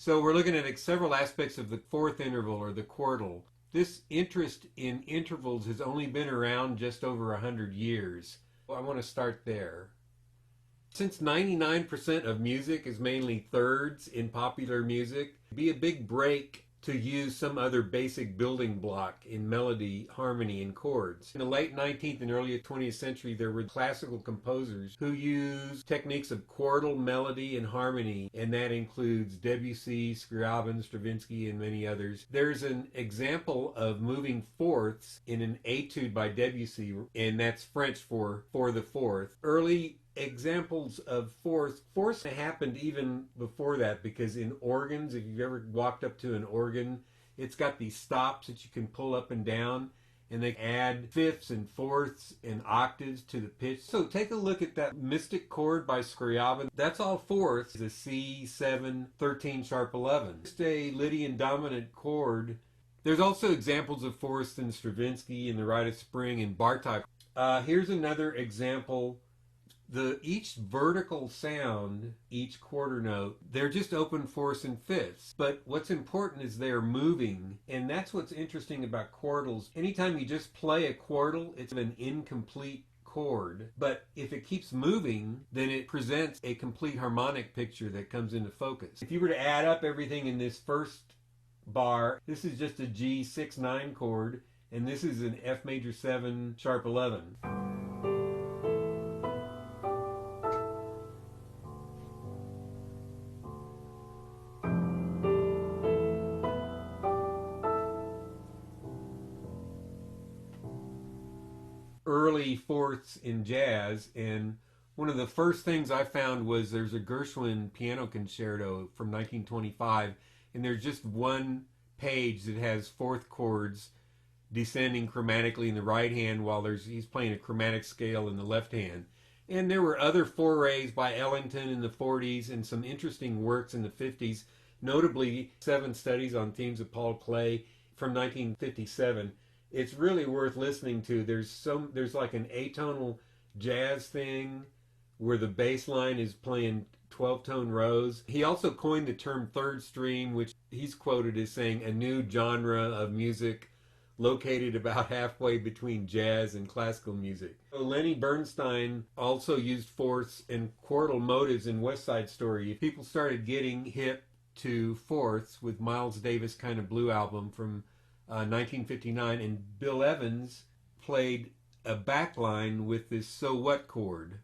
So we're looking at several aspects of the fourth interval, or the quartal. This interest in intervals has only been around just over 100 years. Well, I want to start there. Since 99% of music is mainly thirds in popular music, it'd be a big break to use some other basic building block in melody, harmony, and chords. In the late 19th and early 20th century, there were classical composers who used techniques of quartal melody and harmony, and that includes Debussy, Scriabin, Stravinsky, and many others. There's an example of moving fourths in an etude by Debussy, and that's French for the fourth. Early examples of fourths happened even before that, because in organs, if you've ever walked up to an organ, it's got these stops that you can pull up and down, and they add fifths and fourths and octaves to the pitch. So take a look at that mystic chord by Scriabin. That's all fourths. The C7 13 sharp 11, just a Lydian dominant chord. There's also examples of fourths in Stravinsky and the Rite of Spring and Bartok. Here's another example. Each vertical sound, each quarter note, they're just open fourths and fifths. But what's important is they're moving, and that's what's interesting about quartals. Anytime you just play a quartal, it's an incomplete chord. But if it keeps moving, then it presents a complete harmonic picture that comes into focus. If you were to add up everything in this first bar, this is just a G6-9 chord, and this is an F major 7 sharp 11. Early fourths in jazz, and one of the first things I found was there's a Gershwin piano concerto from 1925, and there's just one page that has fourth chords descending chromatically in the right hand while he's playing a chromatic scale in the left hand. And there were other forays by Ellington in the 40s and some interesting works in the 50s, notably 7 Studies on Themes of Paul Klee from 1957. It's really worth listening to. There's like an atonal jazz thing where the bass line is playing 12-tone rows. He also coined the term third stream, which he's quoted as saying a new genre of music located about halfway between jazz and classical music. Lenny Bernstein also used fourths and quartal motives in West Side Story. People started getting hip to fourths with Miles Davis' Kind of Blue album from 1959, and Bill Evans played a backline with this So What chord.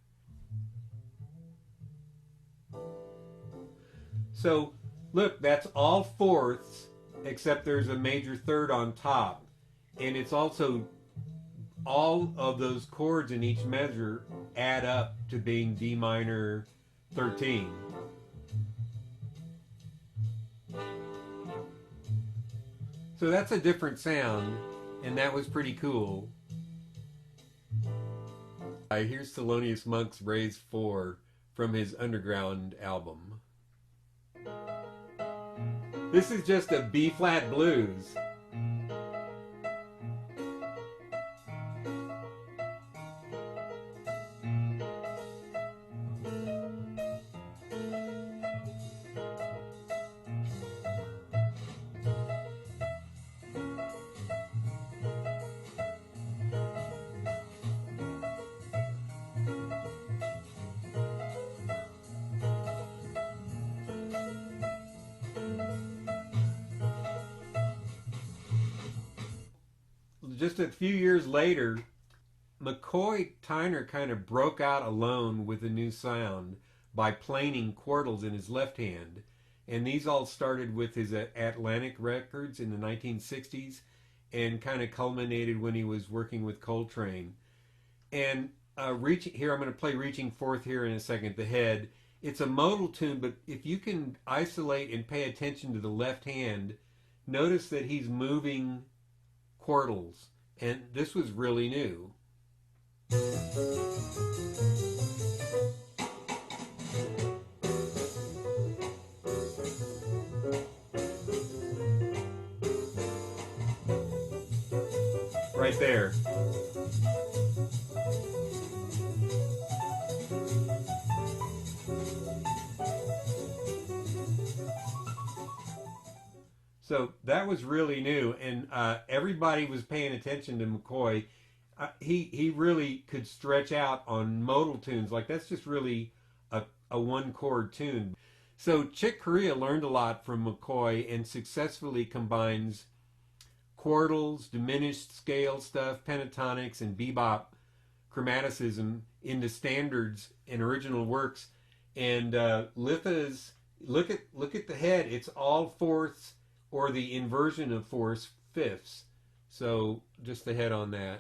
So look, that's all fourths except there's a major third on top, and it's also all of those chords in each measure add up to being D minor 13. So that's a different sound, and that was pretty cool. Here's Thelonious Monk's Raise 4 from his Underground album. This is just a B-flat blues. Just a few years later, McCoy Tyner kind of broke out alone with a new sound by planing quartals in his left hand. And these all started with his Atlantic records in the 1960s and kind of culminated when he was working with Coltrane. And here, I'm going to play Reaching Forth here in a second, the head. It's a modal tune, but if you can isolate and pay attention to the left hand, notice that he's moving quartals, and this was really new. Right there. So that was really new, and everybody was paying attention to McCoy. He really could stretch out on modal tunes. Like that's just really a one chord tune. So Chick Corea learned a lot from McCoy and successfully combines chordals, diminished scale stuff, pentatonics, and bebop chromaticism into standards and original works. And Litha's look at the head; it's all fourths or the inversion of fourths, fifths. So just the head on that.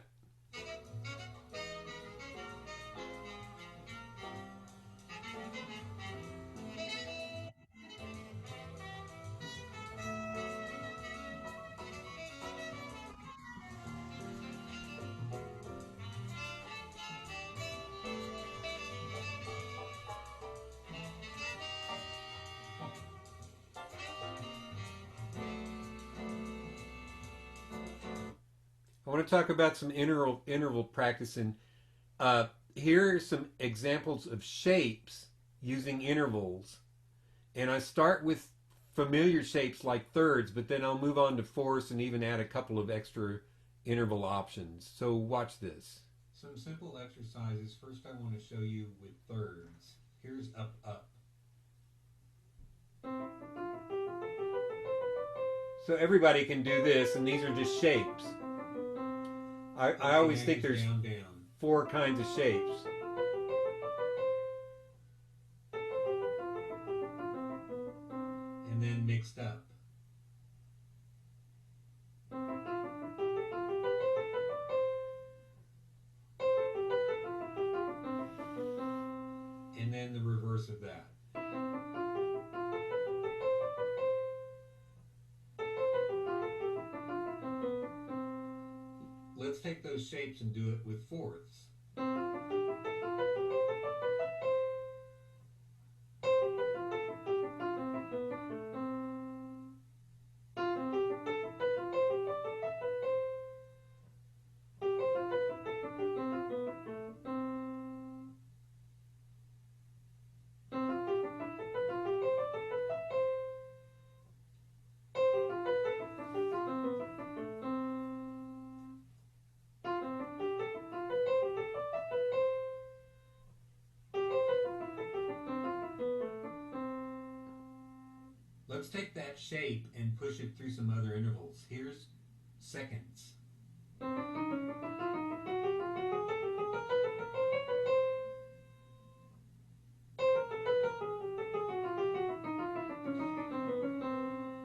I want to talk about some interval practicing. Uh, Here are some examples of shapes using intervals, and I start with familiar shapes like thirds, but then I'll move on to fourths and even add a couple of extra interval options. So watch this. Some simple exercises. First, I want to show you with thirds. Here's up, up. So everybody can do this, and these are just shapes. I always think there's down, down. 4 kinds of shapes. And then mixed up. And then the reverse of that. Let's take those shapes and do it with fourths. Let's take that shape and push it through some other intervals. Here's seconds.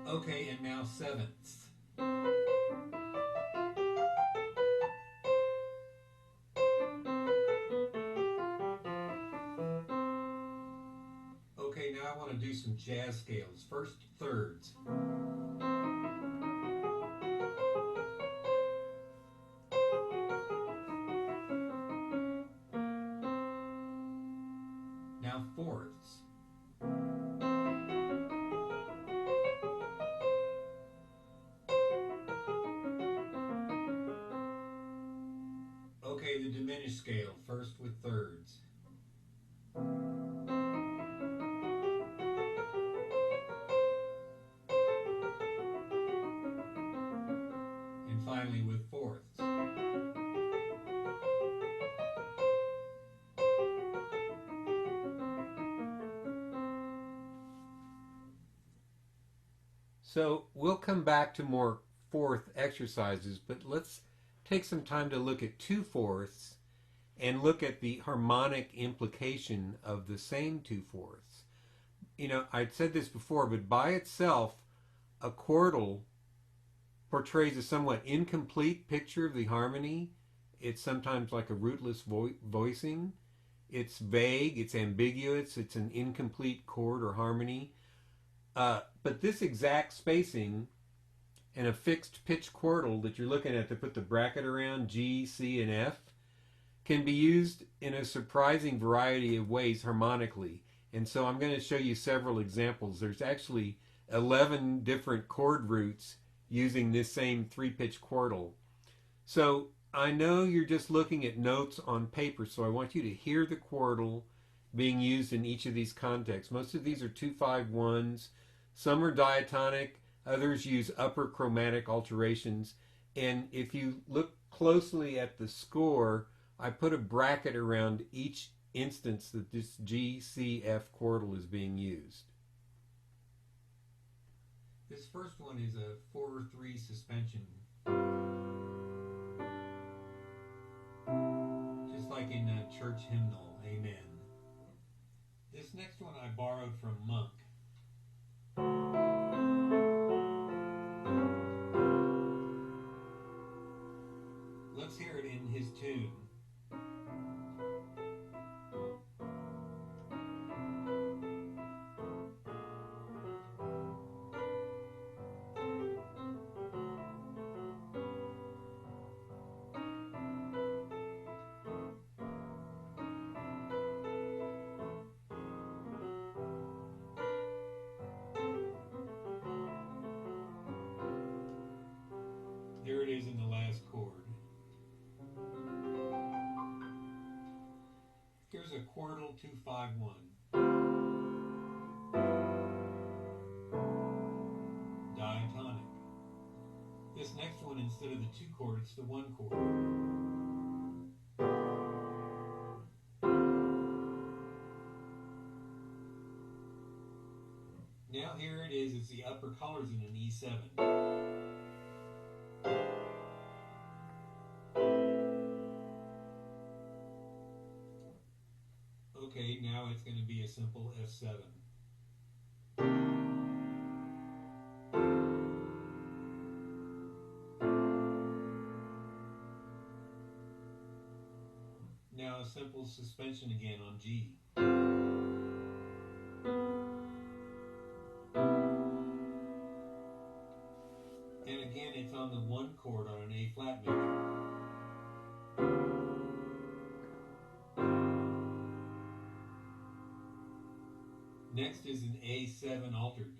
Okay, and now sevenths. Okay, now I want to do some jazz scales. First, thirds. Now fourths. Okay, the diminished scale, first with thirds. And finally with fourths. So we'll come back to more fourth exercises, but let's take some time to look at 2/4 and look at the harmonic implication of the same 2/4. You know, I'd said this before, but by itself, a chordal portrays a somewhat incomplete picture of the harmony. It's sometimes like a rootless voicing. It's vague, it's ambiguous, it's an incomplete chord or harmony. But this exact spacing and a fixed pitch chordal that you're looking at to put the bracket around G, C, and F can be used in a surprising variety of ways harmonically. And so I'm going to show you several examples. There's actually 11 different chord roots using this same 3-pitch chordal. So I know you're just looking at notes on paper, so I want you to hear the chordal being used in each of these contexts. Most of these are 2-5-1s. Some are diatonic. Others use upper chromatic alterations. And if you look closely at the score, I put a bracket around each instance that this G, C, F chordal is being used. This first one is a 4/3 suspension. Just like in a church hymnal, Amen. This next one I borrowed from Monk. Let's hear it in his tune. Here it is in the last chord. Here's a chordal 2-5-1. Diatonic. This next one, instead of the 2 chord, it's the 1 chord. Now here it is, it's the upper colors in an E7. Okay, now it's going to be a simple F7. Now a simple suspension again on G. And again it's on the 1 chord on an A flat major. Next is an A7 altered.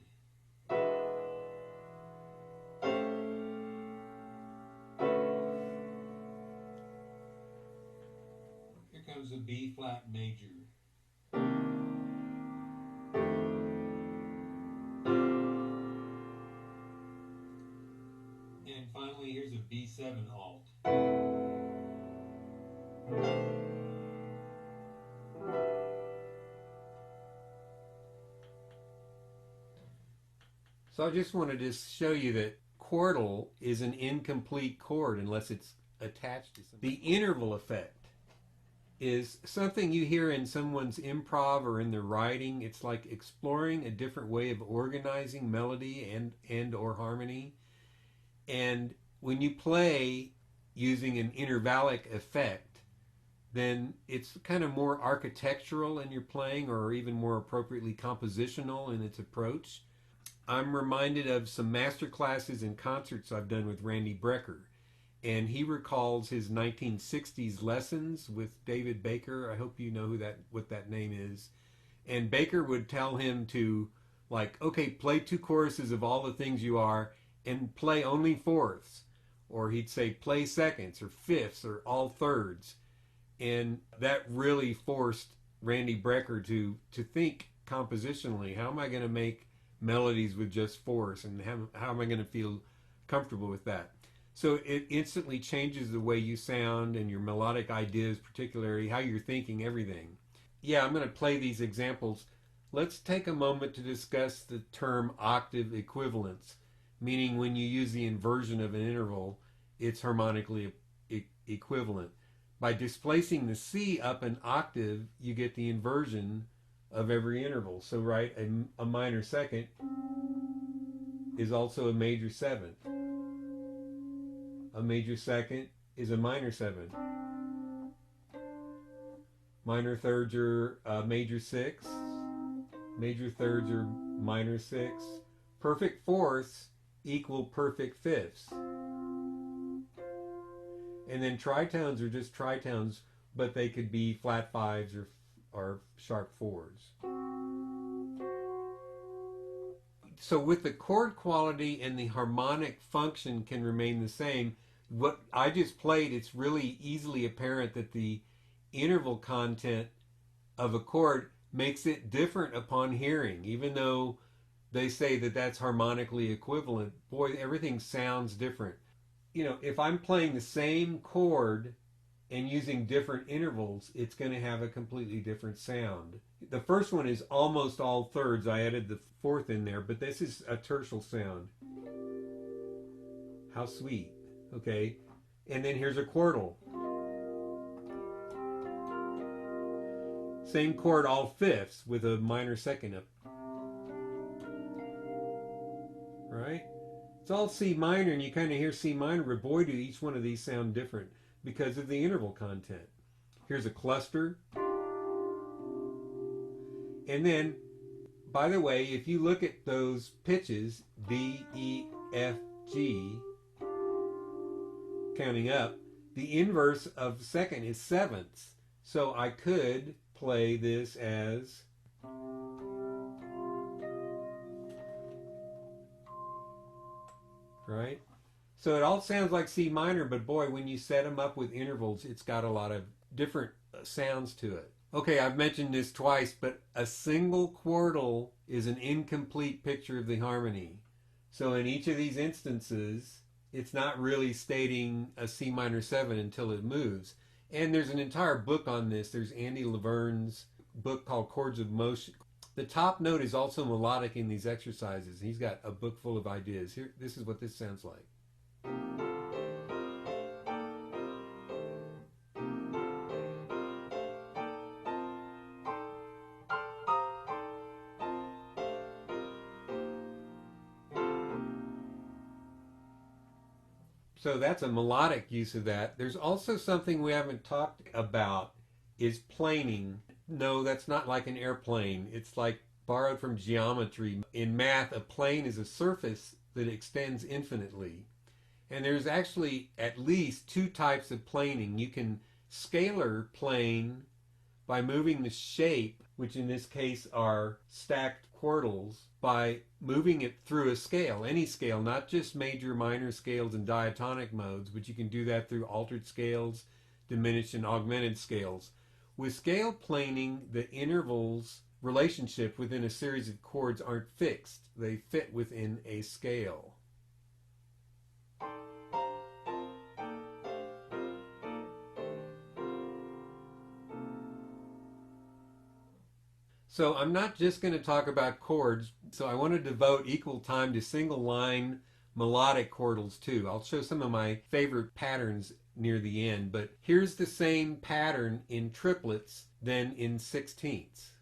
Here comes a B flat major. And finally here's a B7 alt. So I just wanted to show you that chordal is an incomplete chord unless it's attached to something. The interval effect is something you hear in someone's improv or in their writing. It's like exploring a different way of organizing melody and or harmony. And when you play using an intervallic effect, then it's kind of more architectural in your playing, or even more appropriately compositional in its approach. I'm reminded of some master classes and concerts I've done with Randy Brecker, and he recalls his 1960s lessons with David Baker. I hope you know what that name is. And Baker would tell him to, like, okay, play 2 choruses of All the Things You Are and play only fourths. Or he'd say play seconds or fifths or all thirds. And that really forced Randy Brecker to think compositionally. How am I going to make melodies with just fourths, and how am I going to feel comfortable with that? So it instantly changes the way you sound and your melodic ideas, particularly how you're thinking everything. Yeah, I'm going to play these examples. Let's take a moment to discuss the term octave equivalence, meaning when you use the inversion of an interval, it's harmonically equivalent. By displacing the C up an octave, you get the inversion of every interval. So right, a minor second is also a major seventh. A major second is a minor seventh. Minor thirds are major sixths. Major thirds are minor sixths. Perfect fourths equal perfect fifths. And then tritones are just tritones, but they could be flat fives or sharp fours. So with the chord quality and the harmonic function can remain the same. What I just played, it's really easily apparent that the interval content of a chord makes it different upon hearing, even though they say that that's harmonically equivalent. Boy, everything sounds different. You know, if I'm playing the same chord and using different intervals, it's going to have a completely different sound. The first one is almost all thirds. I added the fourth in there, but this is a tertial sound. How sweet. Okay. And then here's a quartal. Same chord, all fifths, with a minor second up. Right? It's all C minor, and you kind of hear C minor, but boy, do each one of these sound different because of the interval content. Here's a cluster. And then, by the way, if you look at those pitches, D, E, F, G, counting up, the inverse of second is sevenths. So I could play this as right? So it all sounds like C minor, but boy, when you set them up with intervals, it's got a lot of different sounds to it. Okay, I've mentioned this twice, but a single quartal is an incomplete picture of the harmony. So in each of these instances, it's not really stating a C minor 7 until it moves. And there's an entire book on this. There's Andy Laverne's book called Chords of Motion. The top note is also melodic in these exercises. He's got a book full of ideas. Here, this is what this sounds like. So that's a melodic use of that. There's also something we haven't talked about is planing. No, that's not like an airplane. It's like borrowed from geometry. In math, a plane is a surface that extends infinitely. And there's actually at least two types of planing. You can scalar plane by moving the shape, which in this case are stacked quartils, by moving it through a scale, any scale, not just major, minor scales and diatonic modes, but you can do that through altered scales, diminished and augmented scales. With scale planing, the intervals relationship within a series of chords aren't fixed. They fit within a scale. So I'm not just going to talk about chords, so I want to devote equal time to single line melodic chordals too. I'll show some of my favorite patterns near the end, but here's the same pattern in triplets than in sixteenths.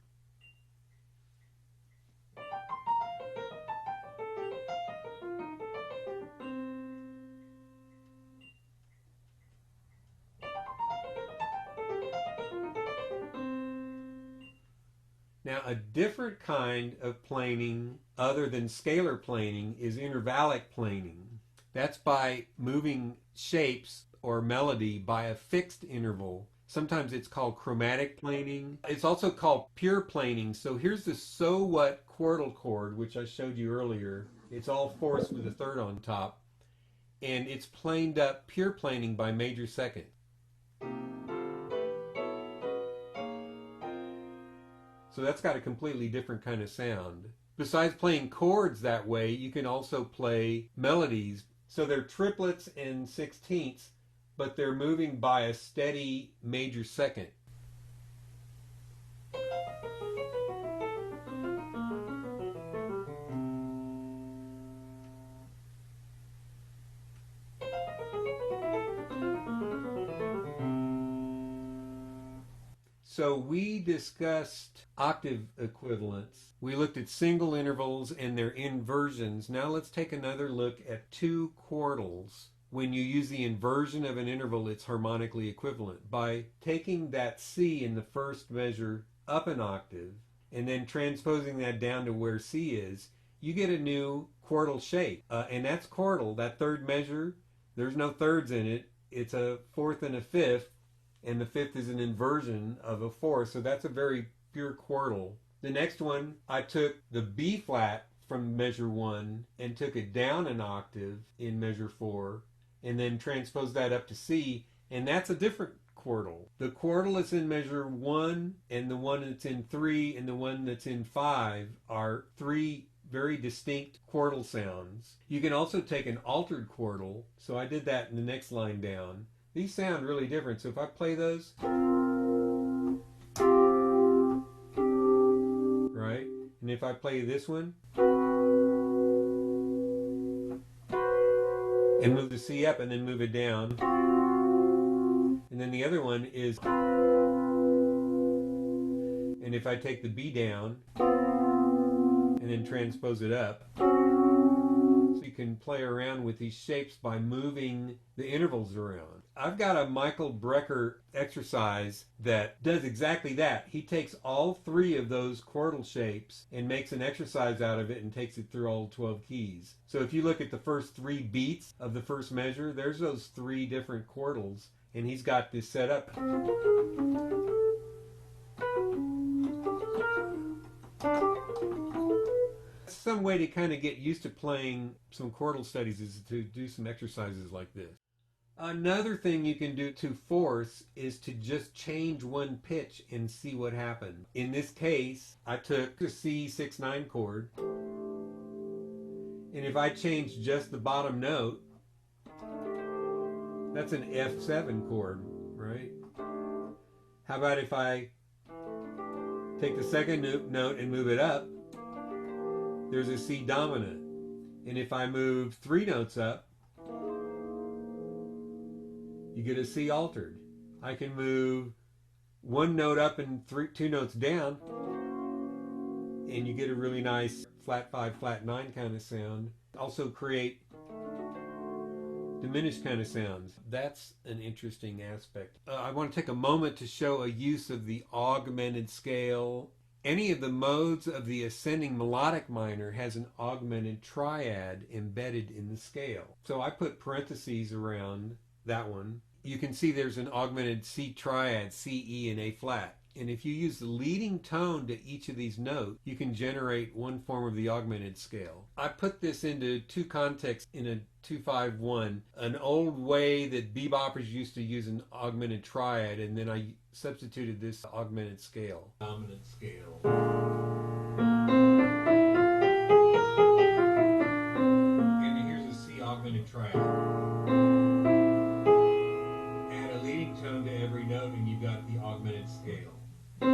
Now, a different kind of planing other than scalar planing is intervallic planing. That's by moving shapes or melody by a fixed interval. Sometimes it's called chromatic planing. It's also called pure planing. So here's the so what quartal chord, which I showed you earlier. It's all fourths with a third on top. And it's planed up pure planing by major second. So that's got a completely different kind of sound. Besides playing chords that way, you can also play melodies. So they're triplets and sixteenths, but they're moving by a steady major second. So we discussed octave equivalents. We looked at single intervals and their inversions. Now let's take another look at two quartals. When you use the inversion of an interval, it's harmonically equivalent. By taking that C in the first measure up an octave and then transposing that down to where C is, you get a new quartal shape. And that's quartal, that third measure, there's no thirds in it. It's a fourth and a fifth. And the fifth is an inversion of a fourth, so that's a very pure quartal. The next one, I took the B flat from measure 1 and took it down an octave in measure 4, and then transposed that up to C, and that's a different quartal. The quartal that's in measure 1 and the one that's in 3 and the one that's in 5 are three very distinct chordal sounds. You can also take an altered chordal. So I did that in the next line down. These sound really different. So if I play those, right? And if I play this one and move the C up and then move it down, and then the other one is, and if I take the B down and then transpose it up, so you can play around with these shapes by moving the intervals around. I've got a Michael Brecker exercise that does exactly that. He takes all three of those chordal shapes and makes an exercise out of it and takes it through all 12 keys. So if you look at the first 3 beats of the first measure, there's those 3 different chordals, and he's got this set up. Some way to kind of get used to playing some chordal studies is to do some exercises like this. Another thing you can do to force is to just change one pitch and see what happens. In this case, I took the C6/9 chord, and if I change just the bottom note, that's an F7 chord, right? How about if I take the second note and move it up, there's a C dominant. And if I move 3 notes up, you get a C altered. I can move 1 note up and 2 notes down, and you get a really nice flat 5, flat 9 kind of sound. Also create diminished kind of sounds. That's an interesting aspect. I want to take a moment to show a use of the augmented scale. Any of the modes of the ascending melodic minor has an augmented triad embedded in the scale. So I put parentheses around that one. You can see there's an augmented C triad, C, E, and A flat. And if you use the leading tone to each of these notes, you can generate one form of the augmented scale. I put this into 2 contexts in a 2-5-1, an old way that beboppers used to use an augmented triad, and then I substituted this augmented scale. Dominant scale. And here's a C augmented triad. Add a leading tone to every note and you've got the augmented scale. An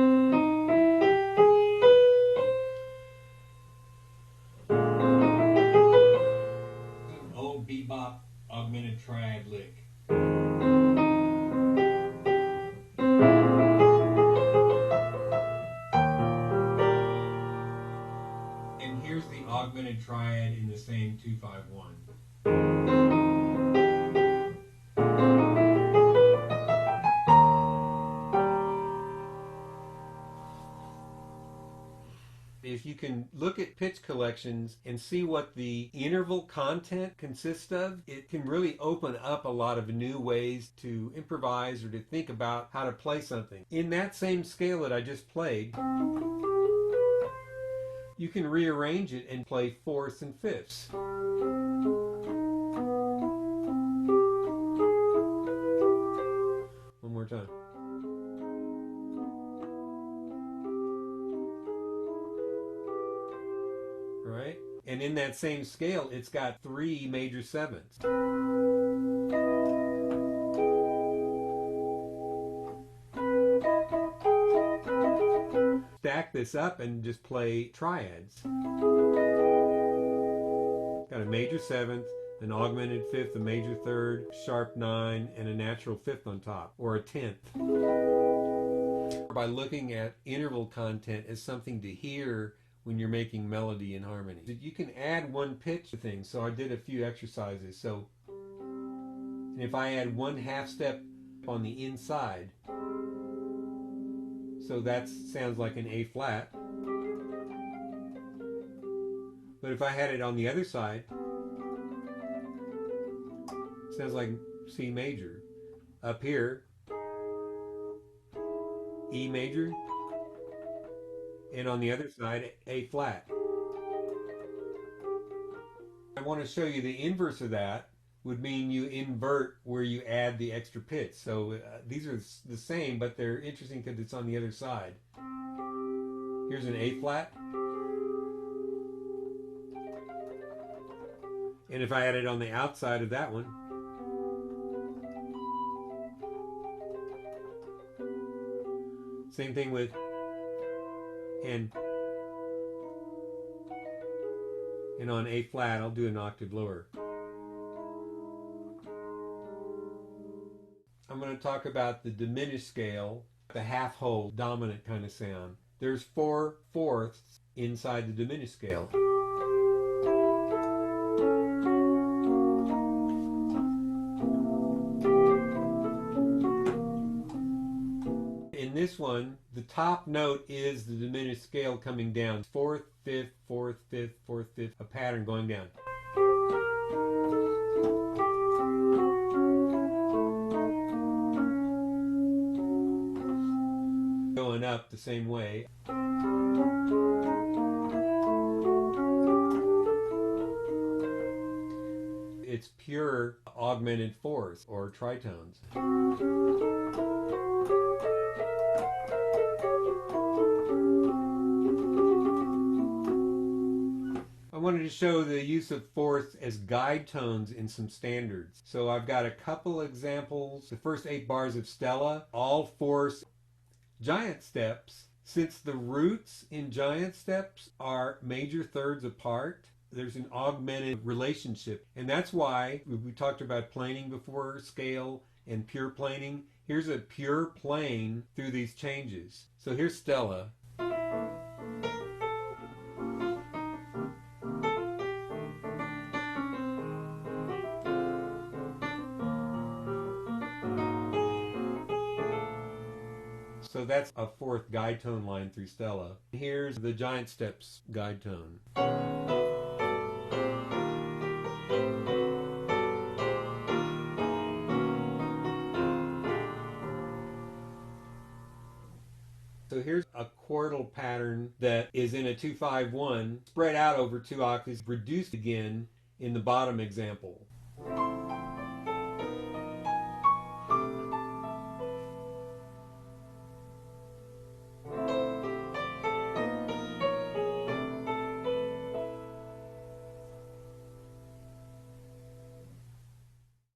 old bebop augmented triad lick. And here's the augmented triad in the same 2-5-1. If you can look at pitch collections and see what the interval content consists of, it can really open up a lot of new ways to improvise or to think about how to play something. In that same scale that I just played, you can rearrange it and play fourths and fifths. One more time. Right? And in that same scale, it's got 3 major sevenths. Stack this up and just play triads. Got a major seventh, an augmented fifth, a major third, sharp 9, and a natural fifth on top, or a 10th. By looking at interval content as something to hear when you're making melody and harmony. You can add one pitch to things. So I did a few exercises. So and if I add 1 half step on the inside, so that sounds like an A flat. But if I had it on the other side, it sounds like C major. Up here, E major. And on the other side, A flat. I want to show you the inverse of that would mean you invert where you add the extra pitch. So these are the same, but they're interesting because it's on the other side. Here's an A flat. And if I had it on the outside of that one, same thing with and on A flat, I'll do an octave lower. I'm going to talk about the diminished scale, the half whole dominant kind of sound. There's 4/4 inside the diminished scale. In this one, the top note is the diminished scale coming down. 4th, 5th, 4th, 5th, 4th, 5th, a pattern going down. Going up the same way. It's pure augmented fourths or tritones. I wanted to show the use of fourths as guide tones in some standards. So I've got a couple examples. The first 8 bars of Stella, all fourths. Giant steps, since the roots in giant steps are major thirds apart, there's an augmented relationship. And that's why we talked about planing before, scale and pure planing. Here's a pure plane through these changes. So here's Stella. So that's a 4th guide tone line through Stella. Here's the giant steps guide tone. So here's a chordal pattern that is in a 2-5-1, spread out over 2 octaves, reduced again in the bottom example.